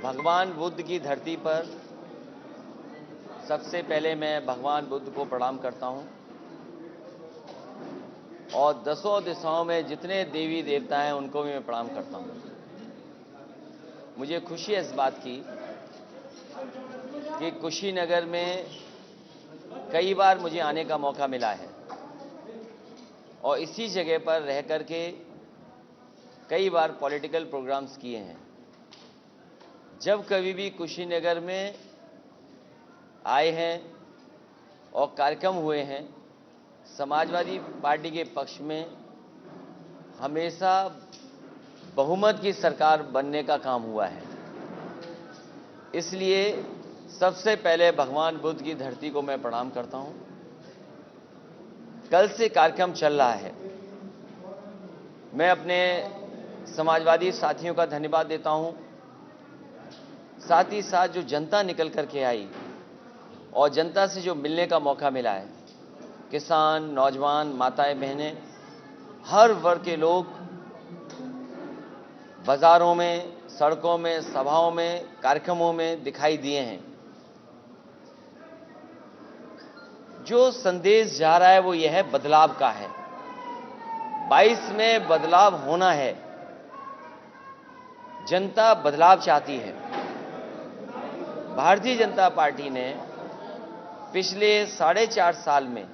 भगवान बुद्ध की धरती पर सबसे पहले मैं भगवान बुद्ध को प्रणाम करता हूं और दसों दिशाओं में जितने देवी देवता हैं उनको भी मैं प्रणाम करता हूं। मुझे खुशी है इस बात की कि कुशीनगर में कई बार मुझे आने का मौका मिला है और इसी जगह पर रह करके कई बार पॉलिटिकल प्रोग्राम्स किए हैं। जब कभी भी कुशीनगर में आए हैं और कार्यक्रम हुए हैं, समाजवादी पार्टी के पक्ष में हमेशा बहुमत की सरकार बनने का काम हुआ है। इसलिए सबसे पहले भगवान बुद्ध की धरती को मैं प्रणाम करता हूं। कल से कार्यक्रम चल रहा है। मैं अपने समाजवादी साथियों का धन्यवाद देता हूं, साथ ही साथ जो जनता निकल करके आई और जनता से जो मिलने का मौका मिला है, किसान, नौजवान, माताएं, बहनें, हर वर्ग के लोग बाजारों में, सड़कों में, सभाओं में, कार्यक्रमों में दिखाई दिए हैं। जो संदेश जा रहा है वो यह है, बदलाव का है। 22 में बदलाव होना है। जनता बदलाव चाहती है। भारतीय जनता पार्टी ने पिछले 4.5 साल में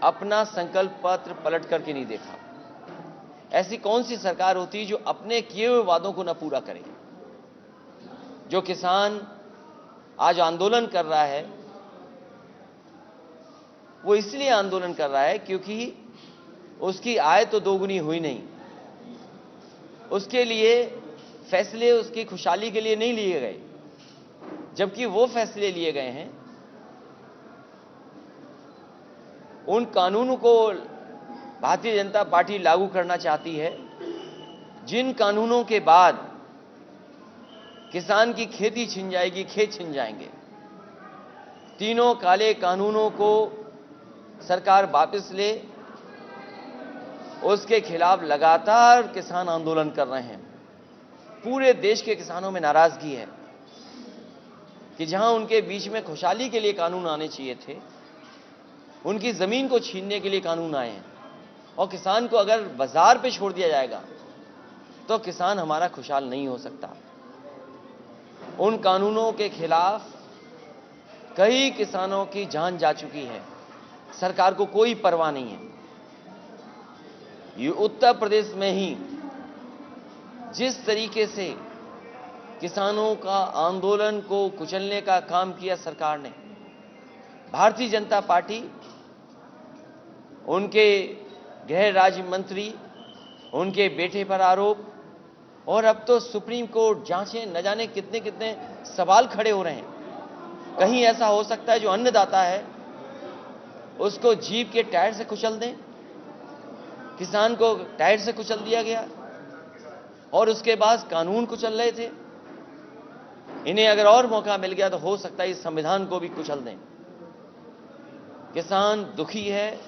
अपना संकल्प पत्र पलट करके नहीं देखा। ऐसी कौन सी सरकार होती जो अपने किए हुए वादों को न पूरा करे। जो किसान आज आंदोलन कर रहा है वो इसलिए आंदोलन कर रहा है क्योंकि उसकी आय तो दोगुनी हुई नहीं। उसके लिए फैसले उसकी खुशहाली के लिए नहीं लिए गए, जबकि वो फैसले लिए गए हैं उन कानूनों को भारतीय जनता पार्टी लागू करना चाहती है जिन कानूनों के बाद किसान की खेती छिन जाएगी, खेत छिन जाएंगे। तीनों काले कानूनों को सरकार वापस ले, उसके खिलाफ लगातार किसान आंदोलन कर रहे हैं। पूरे देश के किसानों में नाराजगी है कि जहां उनके बीच में खुशहाली के लिए कानून आने चाहिए थे, उनकी जमीन को छीनने के लिए कानून आए हैं। और किसान को अगर बाजार पे छोड़ दिया जाएगा तो किसान हमारा खुशहाल नहीं हो सकता। उन कानूनों के खिलाफ कई किसानों की जान जा चुकी है। सरकार को कोई परवाह नहीं है। ये उत्तर प्रदेश में ही जिस तरीके से किसानों का आंदोलन को कुचलने का काम किया सरकार ने, भारतीय जनता पार्टी, उनके गृह राज्य मंत्री, उनके बेटे पर आरोप और अब तो सुप्रीम कोर्ट जांचें, न जाने कितने कितने सवाल खड़े हो रहे हैं। कहीं ऐसा हो सकता है जो अन्नदाता है उसको जीप के टायर से कुचल दें। किसान को टायर से कुचल दिया गया और उसके बाद कानून कुचल रहे थे। इन्हें अगर और मौका मिल गया तो हो सकता है इस संविधान को भी कुचल दें। किसान दुखी है,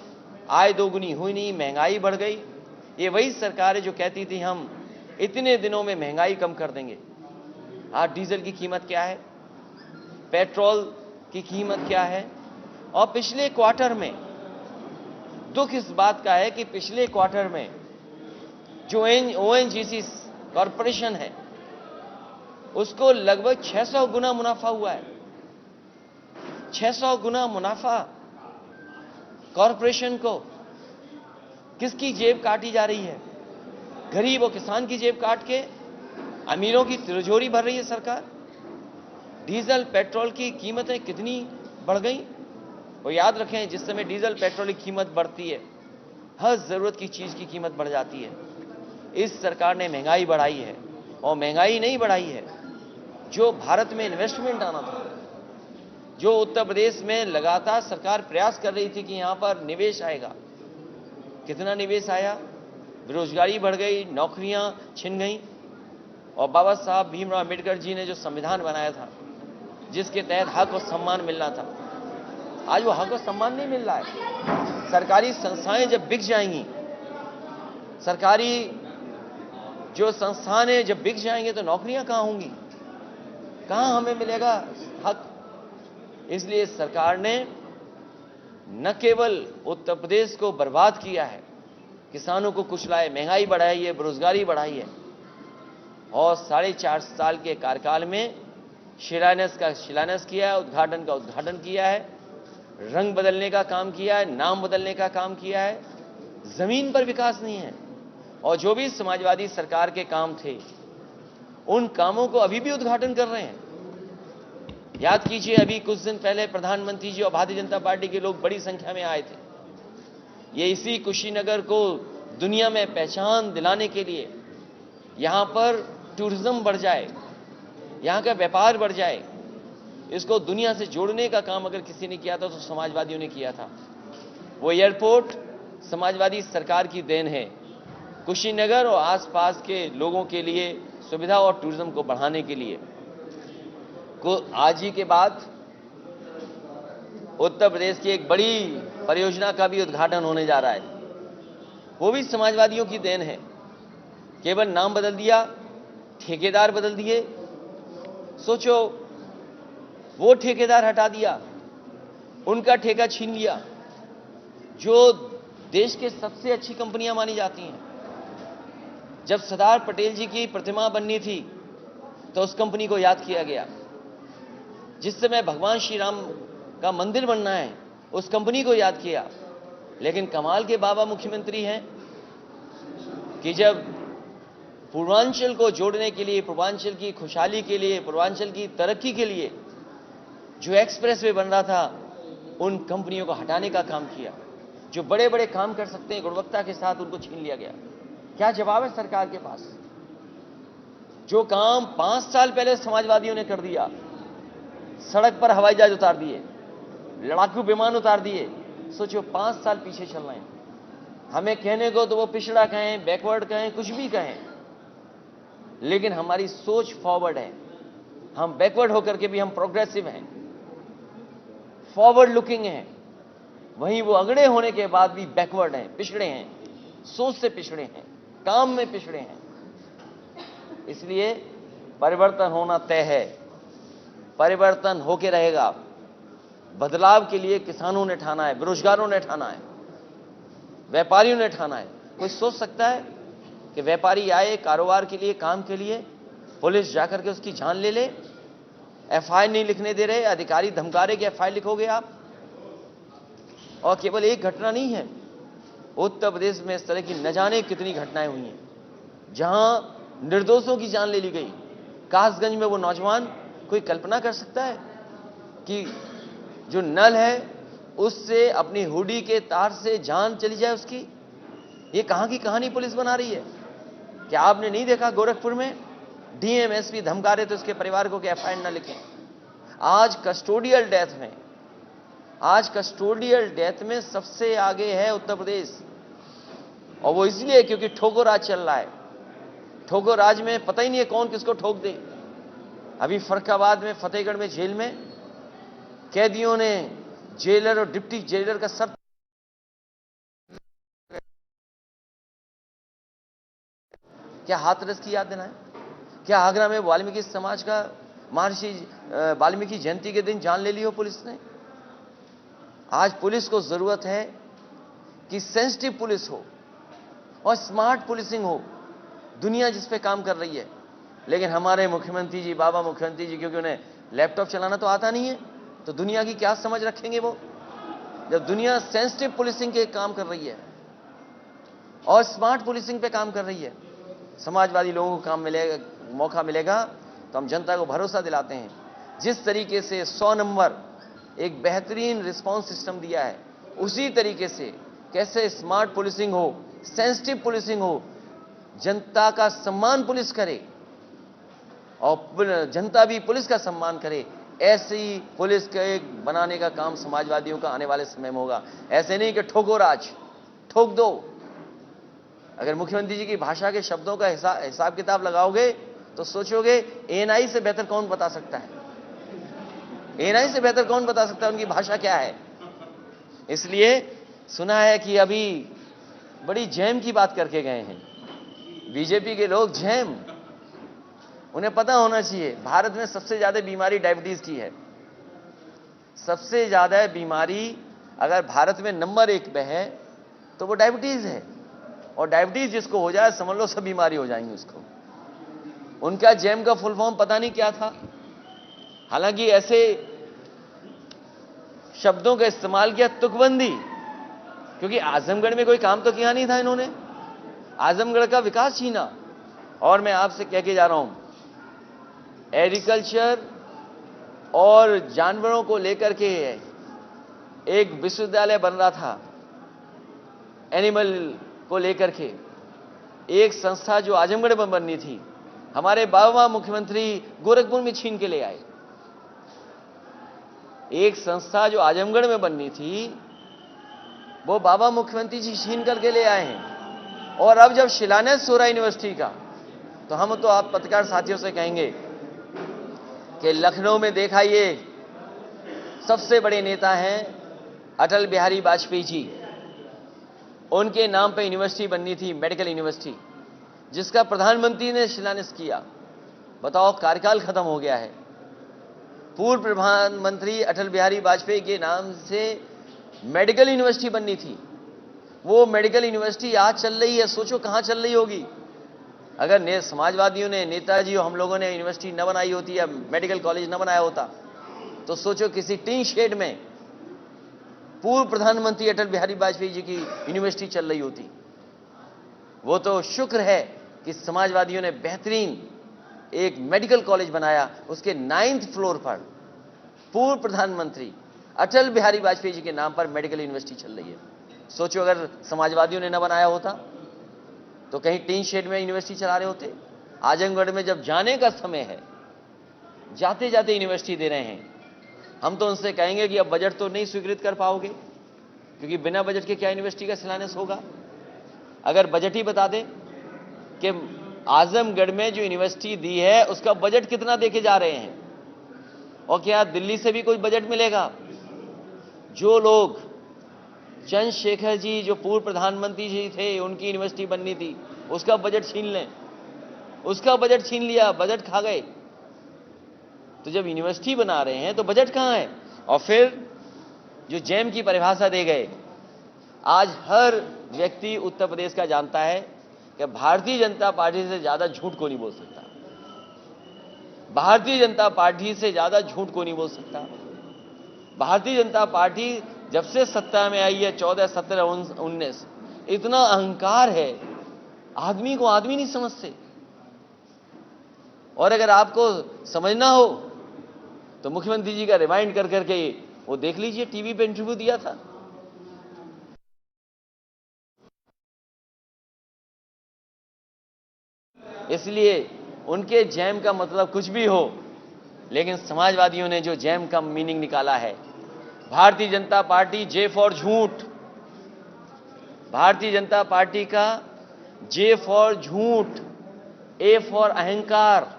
आय दोगुनी हुई नहीं, महंगाई बढ़ गई। ये वही सरकार है जो कहती थी हम इतने दिनों में महंगाई कम कर देंगे। आज डीजल की कीमत क्या है, पेट्रोल की कीमत क्या है। और पिछले क्वार्टर में दुख इस बात का है कि पिछले क्वार्टर में जो ओएनजीसी कॉरपोरेशन है उसको लगभग 600 गुना मुनाफा हुआ है। 600 गुना मुनाफा कॉरपोरेशन को। किसकी जेब काटी जा रही है? गरीब और किसान की जेब काट के अमीरों की तिजोरी भर रही है सरकार। डीजल पेट्रोल की कीमतें कितनी बढ़ गई। और याद रखें, जिस समय डीजल पेट्रोल की कीमत बढ़ती है, हर जरूरत की चीज की कीमत बढ़ जाती है। इस सरकार ने महंगाई बढ़ाई है और महंगाई नहीं बढ़ाई है, जो भारत में इन्वेस्टमेंट आना था, जो उत्तर प्रदेश में लगातार सरकार प्रयास कर रही थी कि यहां पर निवेश आएगा। कितना निवेश आया? बेरोजगारी बढ़ गई, नौकरियां छिन गई। और बाबा साहब भीमराव अम्बेडकर जी ने जो संविधान बनाया था, जिसके तहत हक और सम्मान मिलना था, आज वो हक और सम्मान नहीं मिल रहा है। सरकारी संस्थाएं जब बिक जाएंगी, सरकारी जो संस्थान है जब बिक जाएंगे तो नौकरियां कहां होंगी। कहां हमें मिलेगा हक? इसलिए सरकार ने न केवल उत्तर प्रदेश को बर्बाद किया है, किसानों को कुचला है, महंगाई बढ़ाई है, बेरोजगारी बढ़ाई है, और 4.5 साल के कार्यकाल में शिलान्यास का शिलान्यास किया है, उद्घाटन का उद्घाटन किया है, रंग बदलने का काम किया है, नाम बदलने का काम किया है। जमीन पर विकास नहीं है। और जो भी समाजवादी सरकार के काम थे, उन कामों को अभी भी उद्घाटन कर रहे हैं। याद कीजिए, अभी कुछ दिन पहले प्रधानमंत्री जी और भारतीय जनता पार्टी के लोग बड़ी संख्या में आए थे। ये इसी कुशीनगर को दुनिया में पहचान दिलाने के लिए, यहां पर टूरिज्म बढ़ जाए, यहां का व्यापार बढ़ जाए, इसको दुनिया से जोड़ने का काम अगर किसी ने किया था तो समाजवादियों ने किया था। वो एयरपोर्ट समाजवादी सरकार की देन है। कुशीनगर और आसपास के लोगों के लिए सुविधा और टूरिज्म को बढ़ाने के लिए आज ही के बाद उत्तर प्रदेश की एक बड़ी परियोजना का भी उद्घाटन होने जा रहा है। वो भी समाजवादियों की देन है। केवल नाम बदल दिया, ठेकेदार बदल दिए। सोचो, वो ठेकेदार हटा दिया, उनका ठेका छीन लिया, जो देश के सबसे अच्छी कंपनियां मानी जाती हैं। जब सरदार पटेल जी की प्रतिमा बननी थी तो उस कंपनी को याद किया गया। जिस समय भगवान श्री राम का मंदिर बनना है, उस कंपनी को याद किया। लेकिन कमाल के बाबा मुख्यमंत्री हैं कि जब पूर्वांचल को जोड़ने के लिए, पूर्वांचल की खुशहाली के लिए, पूर्वांचल की तरक्की के लिए जो एक्सप्रेसवे बन रहा था, उन कंपनियों को हटाने का काम किया। जो बड़े बड़े काम कर सकते हैं गुणवत्ता के साथ, उनको छीन लिया गया। क्या जवाब है सरकार के पास? जो काम 5 साल पहले समाजवादियों ने कर दिया, सड़क पर हवाई जहाज उतार दिए, लड़ाकू विमान उतार दिए, सोचो 5 साल पीछे चल रहे हैं। हमें कहने को तो वो पिछड़ा कहें, बैकवर्ड कहें, कुछ भी कहें, लेकिन हमारी सोच फॉरवर्ड है। हम बैकवर्ड होकर के भी हम प्रोग्रेसिव हैं, फॉरवर्ड लुकिंग हैं। वहीं वो अगड़े होने के बाद भी बैकवर्ड हैं, पिछड़े हैं, सोच से पिछड़े हैं, काम में पिछड़े हैं। इसलिए परिवर्तन होना तय है, परिवर्तन होके रहेगा। बदलाव के लिए किसानों ने ठाना है, बेरोजगारों ने ठाना है, व्यापारियों ने ठाना है। कोई सोच सकता है कि व्यापारी आए कारोबार के लिए, काम के लिए, पुलिस जाकर के उसकी जान ले ले? एफआईआर नहीं लिखने दे रहे, अधिकारी धमका रहे कि एफआईआर लिखोगे आप। और केवल एक घटना नहीं है, उत्तर प्रदेश में इस तरह की न जाने कितनी घटनाएं हुई हैं जहां निर्दोषों की जान ले ली गई। कासगंज में वो नौजवान, कोई कल्पना कर सकता है कि जो नल है उससे अपनी हुडी के तार से जान चली जाए उसकी? ये कहां की कहानी पुलिस बना रही है? क्या आपने नहीं देखा गोरखपुर में डीएम एसपी धमका रहे थे उसके परिवार को कि एफआईआर न लिखें? आज कस्टोडियल डेथ में सबसे आगे है उत्तर प्रदेश। और वो इसलिए क्योंकि ठोको राज चल रहा है। ठोको राज में पता ही नहीं है कौन किसको ठोक दे। अभी फर्रुखाबाद में, फतेहगढ़ में जेल में कैदियों ने जेलर और डिप्टी जेलर का सर, क्या हाथरस की याद दिलाएं? क्या आगरा में वाल्मीकि समाज का महर्षि वाल्मीकि जयंती के दिन जान ले ली हो पुलिस ने? आज पुलिस को जरूरत है कि सेंसिटिव पुलिस हो और स्मार्ट पुलिसिंग हो। दुनिया जिस पे काम कर रही है, लेकिन हमारे मुख्यमंत्री जी, बाबा मुख्यमंत्री जी, क्योंकि उन्हें लैपटॉप चलाना तो आता नहीं है, तो दुनिया की क्या समझ रखेंगे वो? जब दुनिया सेंसिटिव पुलिसिंग के काम कर रही है और स्मार्ट पुलिसिंग पे काम कर रही है, समाजवादी लोगों को काम मिलेगा, मौका मिलेगा, तो हम जनता को भरोसा दिलाते हैं। जिस तरीके से 100 नंबर एक बेहतरीन रिस्पांस सिस्टम दिया है, उसी तरीके से कैसे स्मार्ट पुलिसिंग हो, सेंसिटिव पुलिसिंग हो, जनता का सम्मान पुलिस करे और जनता भी पुलिस का सम्मान करे, ऐसी पुलिस के बनाने का काम समाजवादियों का आने वाले समय में होगा। ऐसे नहीं कि ठोको राज, ठोक दो। अगर मुख्यमंत्री जी की भाषा के शब्दों का हिसाब किताब लगाओगे तो सोचोगे एएनआई से बेहतर कौन बता सकता है? एएनआई से बेहतर कौन बता सकता है उनकी भाषा क्या है? इसलिए सुना है कि अभी बड़ी जैम की बात करके गए हैं बीजेपी के लोग। जैम उन्हें पता होना चाहिए भारत में सबसे ज्यादा बीमारी डायबिटीज की है। सबसे ज्यादा बीमारी अगर भारत में नंबर 1 पे है तो वो डायबिटीज है। और डायबिटीज जिसको हो जाए समझ लो सब बीमारी हो जाएंगी उसको। उनका जैम का फुल फॉर्म पता नहीं क्या था। हालांकि ऐसे शब्दों का इस्तेमाल किया, तुकबंदी, क्योंकि आजमगढ़ में कोई काम तो किया नहीं था इन्होंने, आजमगढ़ का विकास छीना। और मैं आपसे कह के जा रहा हूं, एग्रीकल्चर और जानवरों को लेकर के एक विश्वविद्यालय बन रहा था, एनिमल को लेकर के एक संस्था जो आजमगढ़ में बननी थी, हमारे बाबा मुख्यमंत्री गोरखपुर में छीन के ले आए। एक संस्था जो आजमगढ़ में बननी थी वो बाबा मुख्यमंत्री जी छीन करके ले आए हैं। और अब जब शिलान्यास हो रहा है यूनिवर्सिटी का, तो हम तो आप पत्रकार साथियों से कहेंगे कि लखनऊ में देखा, ये सबसे बड़े नेता हैं अटल बिहारी वाजपेयी जी, उनके नाम पे यूनिवर्सिटी बननी थी, मेडिकल यूनिवर्सिटी, जिसका प्रधानमंत्री ने शिलान्यास किया। बताओ, कार्यकाल खत्म हो गया है। पूर्व प्रधानमंत्री अटल बिहारी वाजपेयी के नाम से मेडिकल यूनिवर्सिटी बननी थी। वो मेडिकल यूनिवर्सिटी आज चल रही है, सोचो कहां चल रही होगी। अगर समाजवादियों ने, नेताजी और हम लोगों ने यूनिवर्सिटी न बनाई होती या मेडिकल कॉलेज न बनाया होता, तो सोचो किसी टीन शेड में पूर्व प्रधानमंत्री अटल बिहारी वाजपेयी जी की यूनिवर्सिटी चल रही होती। वो तो शुक्र है कि समाजवादियों ने बेहतरीन एक मेडिकल कॉलेज बनाया, उसके 9th फ्लोर पर पूर्व प्रधानमंत्री अटल बिहारी वाजपेयी जी के नाम पर मेडिकल यूनिवर्सिटी चल रही है। सोचो अगर समाजवादियों ने न बनाया होता तो कहीं टीन शेड में यूनिवर्सिटी चला रहे होते। आजमगढ़ में जब जाने का समय है, जाते जाते यूनिवर्सिटी दे रहे हैं, हम तो उनसे कहेंगे कि अब बजट तो नहीं स्वीकृत कर पाओगे, क्योंकि बिना बजट के क्या यूनिवर्सिटी का शिलान्यास होगा। अगर बजट ही बता दें कि आजमगढ़ में जो यूनिवर्सिटी दी है उसका बजट कितना देके जा रहे हैं, और क्या दिल्ली से भी कोई बजट मिलेगा। जो लोग, चंद्रशेखर जी जो पूर्व प्रधानमंत्री जी थे, उनकी यूनिवर्सिटी बननी थी, उसका बजट छीन लें, उसका बजट छीन लिया, बजट खा गए। तो जब यूनिवर्सिटी बना रहे हैं तो बजट कहां है। और फिर जो जैम की परिभाषा दे गए, आज हर व्यक्ति उत्तर प्रदेश का जानता है कि भारतीय जनता पार्टी से ज्यादा झूठ को नहीं बोल सकता। भारतीय जनता पार्टी से ज्यादा झूठ को नहीं बोल सकता। भारतीय जनता पार्टी जब से सत्ता में आई है, 14, 17, 19, इतना अहंकार है, आदमी को आदमी नहीं समझते। और अगर आपको समझना हो तो मुख्यमंत्री जी का रिमाइंड कर करके वो देख लीजिए, टीवी पे इंटरव्यू दिया था। इसलिए उनके जैम का मतलब कुछ भी हो, लेकिन समाजवादियों ने जो जैम का मीनिंग निकाला है, Bharatiya Janata party J for झूठ, भारतीय जनता पार्टी का जे फॉर झूठ, ए फॉर अहंकार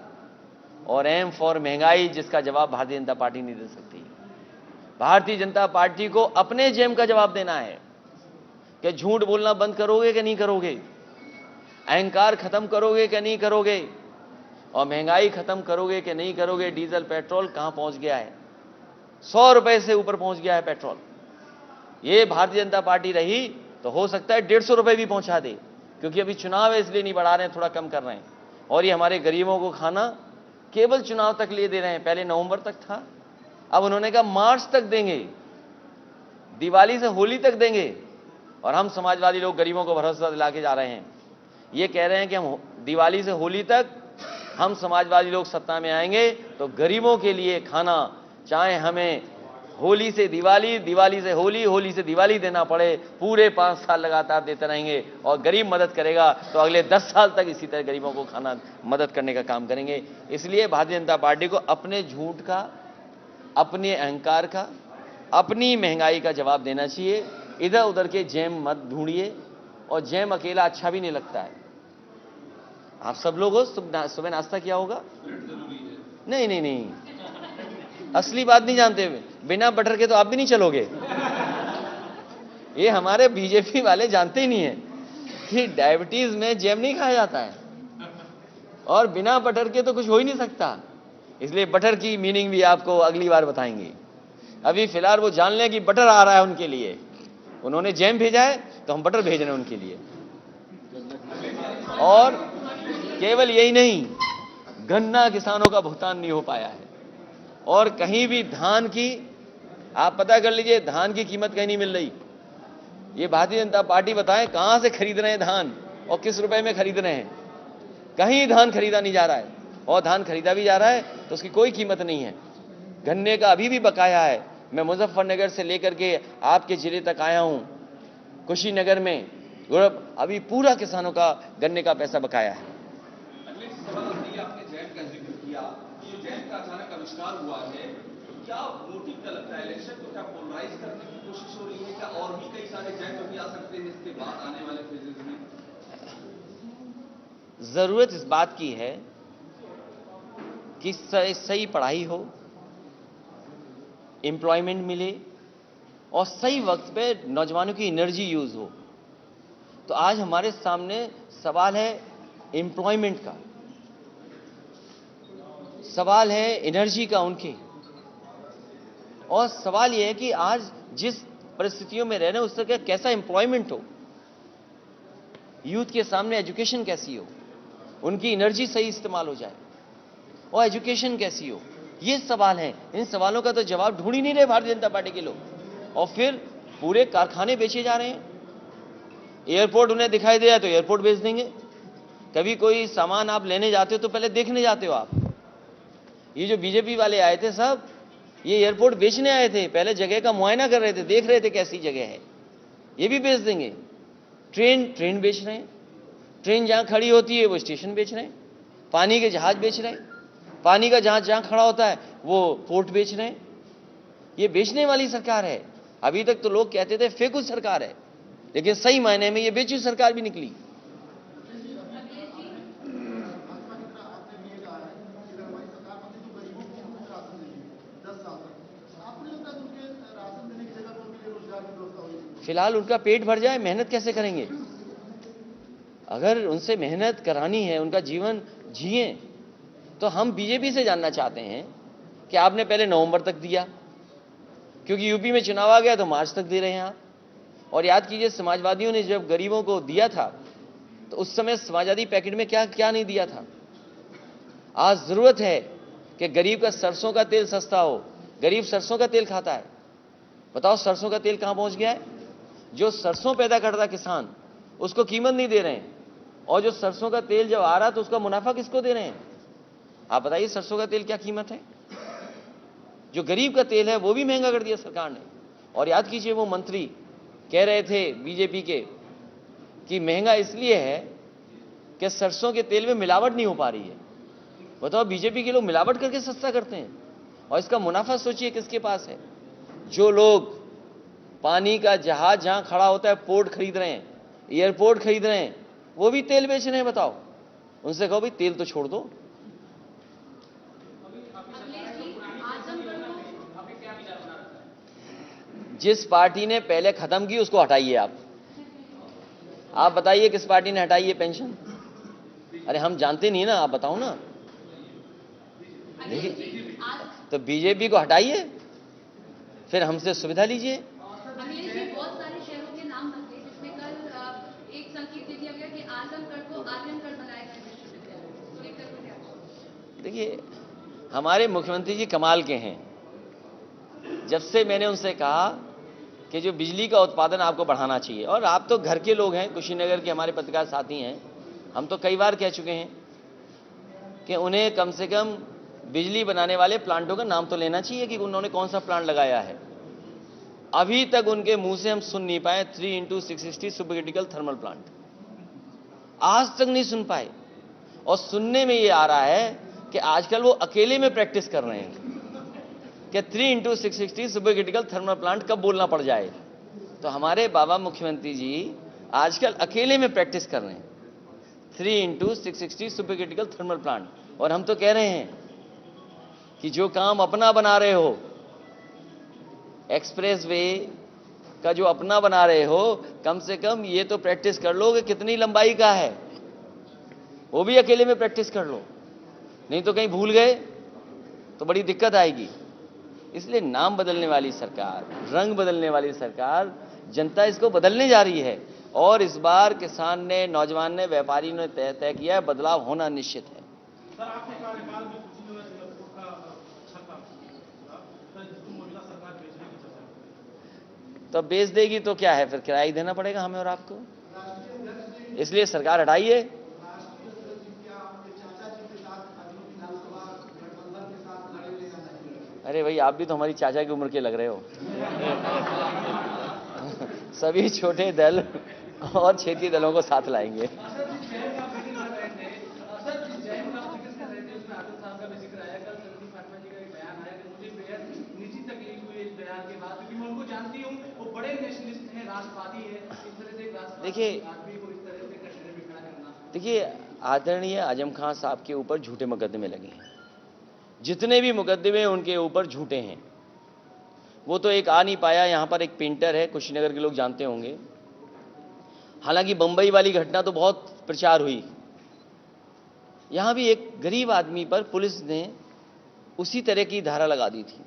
और एम फॉर महंगाई, जिसका जवाब भारतीय जनता पार्टी नहीं दे सकती। भारतीय जनता पार्टी को अपने जेम का जवाब देना है कि झूठ बोलना बंद करोगे कि नहीं करोगे, अहंकार खत्म करोगे कि नहीं करोगे, और महंगाई खत्म करोगे कि नहीं करोगे। डीजल पेट्रोल कहां पहुंच गया है, 100 रुपए से ऊपर पहुंच गया है पेट्रोल। ये भारतीय जनता पार्टी रही तो हो सकता है 150 रुपए भी पहुंचा दे, क्योंकि अभी चुनाव है इसलिए नहीं बढ़ा रहे हैं, थोड़ा कम कर रहे हैं। और ये हमारे गरीबों को खाना केवल चुनाव तक लिए दे रहे हैं। पहले नवंबर तक था, अब उन्होंने कहा मार्च तक देंगे, दिवाली से होली तक देंगे। और हम समाजवादी लोग गरीबों को भरोसा दिला के जा रहे हैं, ये कह रहे हैं कि हम दिवाली से होली तक हम समाजवादी लोग सत्ता में आएंगे तो गरीबों के लिए खाना, चाहे हमें होली से दिवाली, दिवाली से होली, होली से दिवाली देना पड़े, पूरे 5 साल लगातार देते रहेंगे। और गरीब मदद करेगा तो अगले 10 साल तक इसी तरह गरीबों को खाना मदद करने का काम करेंगे। इसलिए भारतीय जनता पार्टी को अपने झूठ का, अपने अहंकार का, अपनी महंगाई का जवाब देना चाहिए। इधर उधर के जैम मत ढूंढिए, और जैम अकेला अच्छा भी नहीं लगता है। आप सब लोगों सुबह नाश्ता किया होगा? नहीं नहीं नहीं, असली बात नहीं जानते। बिना बटर के तो आप भी नहीं चलोगे। ये हमारे बीजेपी वाले जानते ही नहीं है कि डायबिटीज में जैम नहीं खाया जाता है। और बिना बटर के तो कुछ हो ही नहीं सकता, इसलिए बटर की मीनिंग भी आपको अगली बार बताएंगे। अभी फिलहाल वो जान लें कि बटर आ रहा है उनके लिए, उन्होंने जैम भेजा है तो हम बटर भेज रहे हैं उनके लिए। और केवल यही नहीं, गन्ना किसानों का भुगतान नहीं हो पाया है, और कहीं भी धान की, आप पता कर लीजिए, धान की कीमत कहीं नहीं मिल रही। ये भारतीय जनता पार्टी बताए कहां से खरीद रहे हैं धान और किस रुपए में खरीद रहे हैं। कहीं धान खरीदा नहीं जा रहा है, और धान खरीदा भी जा रहा है तो उसकी कोई कीमत नहीं है। गन्ने का अभी भी बकाया है। मैं मुजफ्फरनगर से लेकर के आपके जिले तक आया हूं, कुशीनगर में अभी पूरा किसानों का गन्ने का पैसा बकाया है। अगले सवाल आपने जैम का जिक्र किया, ये जैम का अचानक आविष्कार हुआ है, क्या मोटिव क्या लगता है? इलेक्शन को क्या पोलराइज करने की कोशिश हो रही है? क्या और भी कई सारे जैम अभी आ सकते हैं इसके बाद आने वाले फेजेस में? जरूरत इस बात की है कि सही पढ़ाई हो, एम्प्लॉयमेंट मिले, और सही वक्त पे नौजवानों की एनर्जी यूज हो। तो आज हमारे सामने सवाल है एम्प्लॉयमेंट का, सवाल है एनर्जी का उनके, और सवाल यह है कि आज जिस परिस्थितियों में रह रहे हैं उस तरह कैसा एम्प्लॉयमेंट हो, यूथ के सामने एजुकेशन कैसी हो, उनकी एनर्जी सही इस्तेमाल हो जाए, और एजुकेशन कैसी हो, ये सवाल हैं। इन सवालों का तो जवाब ढूंढ ही नहीं रहे भारतीय जनता पार्टी के लोग, और फिर पूरे कारखाने बेचे जा रहे हैं। एयरपोर्ट उन्हें दिखाई दिया तो एयरपोर्ट बेच देंगे। कभी कोई सामान आप लेने जाते हो तो पहले देखने जाते हो आप। ये जो बीजेपी वाले आए थे सब, ये एयरपोर्ट बेचने आए थे, पहले जगह का मुआयना कर रहे थे, देख रहे थे कैसी जगह है, ये भी बेच देंगे। ट्रेन बेच रहे हैं, ट्रेन जहां खड़ी होती है वो स्टेशन बेच रहे हैं, पानी के जहाज बेच रहे हैं, पानी का जहाज जहां खड़ा होता है वो पोर्ट बेच रहे हैं। ये बेचने वाली सरकार है। अभी तक तो लोग कहते थे फेकू सरकार है, लेकिन सही मायने में ये बेचू सरकार भी निकली। फिलहाल उनका पेट भर जाए, मेहनत कैसे करेंगे? अगर उनसे मेहनत करानी है, उनका जीवन जिए, तो हम बीजेपी से जानना चाहते हैं कि आपने पहले नवंबर तक दिया, क्योंकि यूपी में चुनाव आ गया तो मार्च तक दे रहे हैं आप। और याद कीजिए, समाजवादियों ने जब गरीबों को दिया था तो उस समय समाजवादी पैकेट में क्या क्या नहीं दिया था। आज जरूरत है कि गरीब का सरसों का तेल सस्ता हो। गरीब सरसों का तेल खाता है, बताओ सरसों का तेल कहां पहुंच गया है? जो सरसों पैदा करता किसान, उसको कीमत नहीं दे रहे हैं, और जो सरसों का तेल जब आ रहा तो उसका मुनाफा किसको दे रहे हैं? आप बताइए, सरसों का तेल क्या कीमत है? जो गरीब का तेल है वो भी महंगा कर दिया सरकार ने। और याद कीजिए, वो मंत्री कह रहे थे बीजेपी के कि महंगा इसलिए है कि सरसों के तेल में मिलावट नहीं हो पा रही है। बताओ, बीजेपी के लोग मिलावट करके सस्ता करते हैं, और इसका मुनाफा सोचिए किसके पास है? जो लोग पानी का जहाज जहां खड़ा होता है पोर्ट खरीद रहे हैं, एयरपोर्ट खरीद रहे हैं, वो भी तेल बेच रहे हैं। बताओ, उनसे कहो भाई तेल तो छोड़ दो। जिस पार्टी ने पहले खत्म की उसको हटाइए आप बताइए किस पार्टी ने हटाई है पेंशन? अरे हम जानते नहीं ना, आप बताओ ना। देखिए, तो बीजेपी को हटाइए, फिर हमसे सुविधा लीजिए। बहुत सारे शहरों के नाम बदले, जिसमें कल एक संकेत दे दिया गया कि आजमगढ़ को आर्यनगढ़ बनाया गया। देखिए, हमारे मुख्यमंत्री जी कमाल के हैं। जब से मैंने उनसे कहा कि जो बिजली का उत्पादन आपको बढ़ाना चाहिए, और आप तो घर के लोग हैं, कुशीनगर के हमारे पत्रकार साथी हैं, हम तो कई बार कह चुके हैं कि उन्हें कम से कम बिजली बनाने वाले प्लांटों का नाम तो लेना चाहिए कि उन्होंने कौन सा प्लांट लगाया है। अभी तक उनके मुंह से हम सुन नहीं पाए 3x660 super critical thermal plant, आज तक नहीं सुन पाए। और सुनने में ये आ रहा है कि आजकल वो अकेले में प्रैक्टिस कर रहे हैं कि 3x660 super critical thermal plant कब बोलना पड़ जाए। तो हमारे बाबा मुख्यमंत्री जी आजकल अकेले में प्रैक्टिस कर रहे हैं 3x660 super critical thermal plant. और हम तो कह रहे हैं कि जो काम अपना बना रहे हो, एक्सप्रेस वे का जो अपना बना रहे हो, कम से कम ये तो प्रैक्टिस कर लो कि कितनी लंबाई का है। वो भी अकेले में प्रैक्टिस कर लो, नहीं तो कहीं भूल गए तो बड़ी दिक्कत आएगी। इसलिए नाम बदलने वाली सरकार, रंग बदलने वाली सरकार, जनता इसको बदलने जा रही है। और इस बार किसान ने, नौजवान ने, व्यापारी ने तय किया है, बदलाव होना निश्चित है। सर, आपके कार्यकाल में कुछ दिनों में एयरपोर्ट का अच्छा काम सर, जिसको मौजूदा सरकार बेचने की चर्चा, तो बेच देगी तो क्या है, फिर किराया देना पड़ेगा हमें और आपको। इसलिए सरकार हटाइए। अरे भाई, आप भी तो हमारी चाचा की उम्र के लग रहे हो। सभी छोटे दल और क्षेत्रीय दलों को साथ लाएंगे। देखिए, आदरणीय आजम खान साहब के ऊपर झूठे मुकदमे लगे हैं। जितने भी मुकदमे उनके ऊपर झूठे हैं। वो तो एक आ नहीं पाया। यहाँ पर एक पेंटर है, कुशीनगर के लोग जानते होंगे। हालांकि बंबई वाली घटना तो बहुत प्रचार हुई। यहाँ भी एक गरीब आदमी पर पुलिस ने उसी तरह की धारा लगा दी थी।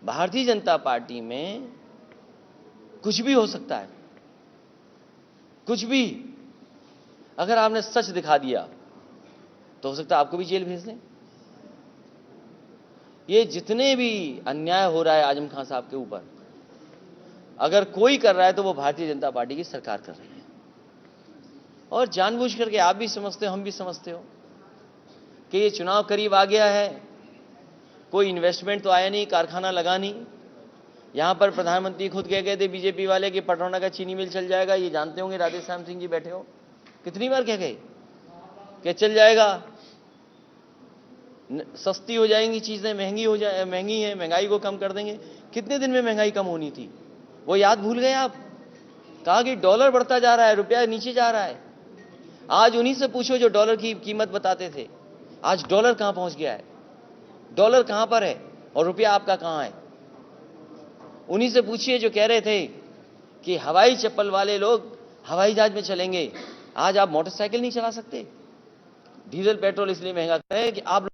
भारतीय जनता पार्टी में कुछ भी हो सकता है, कुछ भी। अगर आपने सच दिखा दिया तो हो सकता है आपको भी जेल भेज दें। ये जितने भी अन्याय हो रहा है आजम खान साहब के ऊपर, अगर कोई कर रहा है तो वो भारतीय जनता पार्टी की सरकार कर रही है। और जानबूझ करके आप भी समझते हो, हम भी समझते हो कि ये चुनाव करीब आ गया है, कोई इन्वेस्टमेंट तो आया नहीं, कारखाना लगा नहीं। यहां पर प्रधानमंत्री खुद कह गए थे बीजेपी वाले कि पटौना का चीनी मिल चल जाएगा। ये जानते होंगे, राधे श्याम सिंह जी बैठे हो, कितनी बार कह गए कि चल जाएगा, सस्ती हो जाएंगी चीजें, महंगी है, महंगाई को कम कर देंगे। कितने दिन में महंगाई कम होनी थी, वो याद भूल गए आप। कहा कि डॉलर बढ़ता जा रहा है, रुपया नीचे जा रहा है। आज उन्हीं से पूछो जो डॉलर की कीमत बताते थे, आज डॉलर कहां पहुंच गया है, डॉलर कहां पर है और रुपया आपका कहां है। उन्हीं से पूछिए जो कह रहे थे कि हवाई चप्पल वाले लोग हवाई जहाज में चलेंगे। आज आप मोटरसाइकिल नहीं चला सकते। डीजल पेट्रोल इसलिए महंगा कर रहे हैं कि आप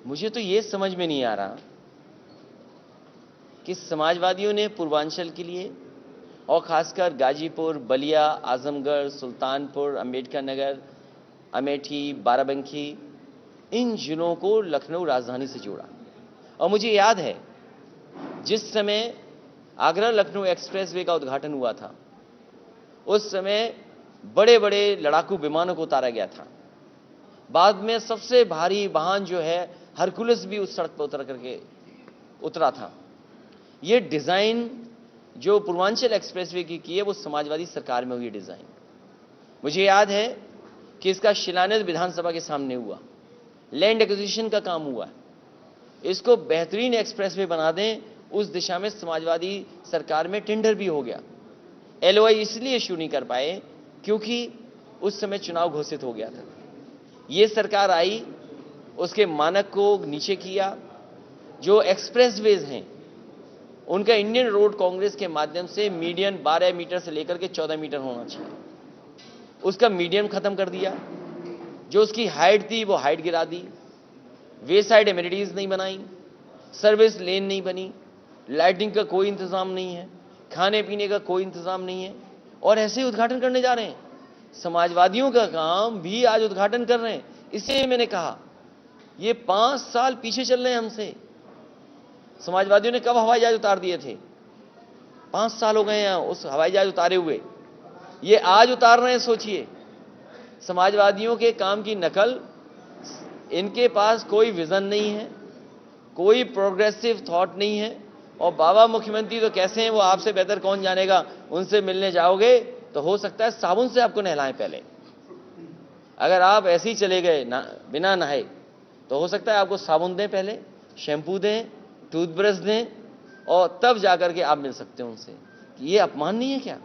मुझे तो ये समझ में नहीं आ रहा कि समाजवादियों ने पूर्वांचल के लिए और खासकर गाजीपुर, बलिया, आजमगढ़, सुल्तानपुर, अंबेडकर नगर, अमेठी, बाराबंकी, इन जिलों को लखनऊ राजधानी से जोड़ा। और मुझे याद है जिस समय आगरा लखनऊ एक्सप्रेसवे का उद्घाटन हुआ था, उस समय बड़े बड़े लड़ाकू विमानों को उतारा गया था। बाद में सबसे भारी वाहन जो है हरकुलस भी उस सड़क पर उतरा था। ये डिजाइन जो पूर्वांचल एक्सप्रेसवे की है, वो समाजवादी सरकार में हुई डिजाइन। मुझे याद है कि इसका शिलान्यास विधानसभा के सामने हुआ, लैंड एक्विजिशन का काम हुआ। इसको बेहतरीन एक्सप्रेसवे बना दें, उस दिशा में समाजवादी सरकार में टेंडर भी हो गया। LOI इसलिए इश्यू नहीं कर पाए क्योंकि उस समय चुनाव घोषित हो गया था। ये सरकार आई, उसके मानक को नीचे किया। जो एक्सप्रेसवेज हैं उनका इंडियन रोड कांग्रेस के माध्यम से मीडियन 12 मीटर से लेकर के 14 मीटर होना चाहिए, उसका मीडियम खत्म कर दिया। जो उसकी हाइट थी वो हाइट गिरा दी। वे साइड एमिनिटीज नहीं बनाई, सर्विस लेन नहीं बनी, लाइटिंग का कोई इंतजाम नहीं है, खाने पीने का कोई इंतजाम नहीं है। और ऐसे ही उद्घाटन करने जा रहे हैं। समाजवादियों का काम भी आज उद्घाटन कर रहे हैं। इसलिए मैंने कहा ये 5 साल पीछे चल रहे हैं हमसे। समाजवादियों ने कब हवाई जहाज उतार दिए थे? 5 साल हो गए हैं उस हवाई जहाज उतारे हुए। ये आज उतार रहे हैं। सोचिए, समाजवादियों के काम की नकल। इनके पास कोई विजन नहीं है, कोई प्रोग्रेसिव थॉट नहीं है। और बाबा मुख्यमंत्री तो कैसे हैं वो आपसे बेहतर कौन जानेगा। उनसे मिलने जाओगे तो हो सकता है साबुन से आपको नहलाएं पहले। अगर आप ऐसे ही चले गए बिना नहाए तो हो सकता है आपको साबुन दें, पहले शैम्पू दें, टूथब्रश दें, और तब जाकर के आप मिल सकते हैं उनसे। ये अपमान नहीं है क्या?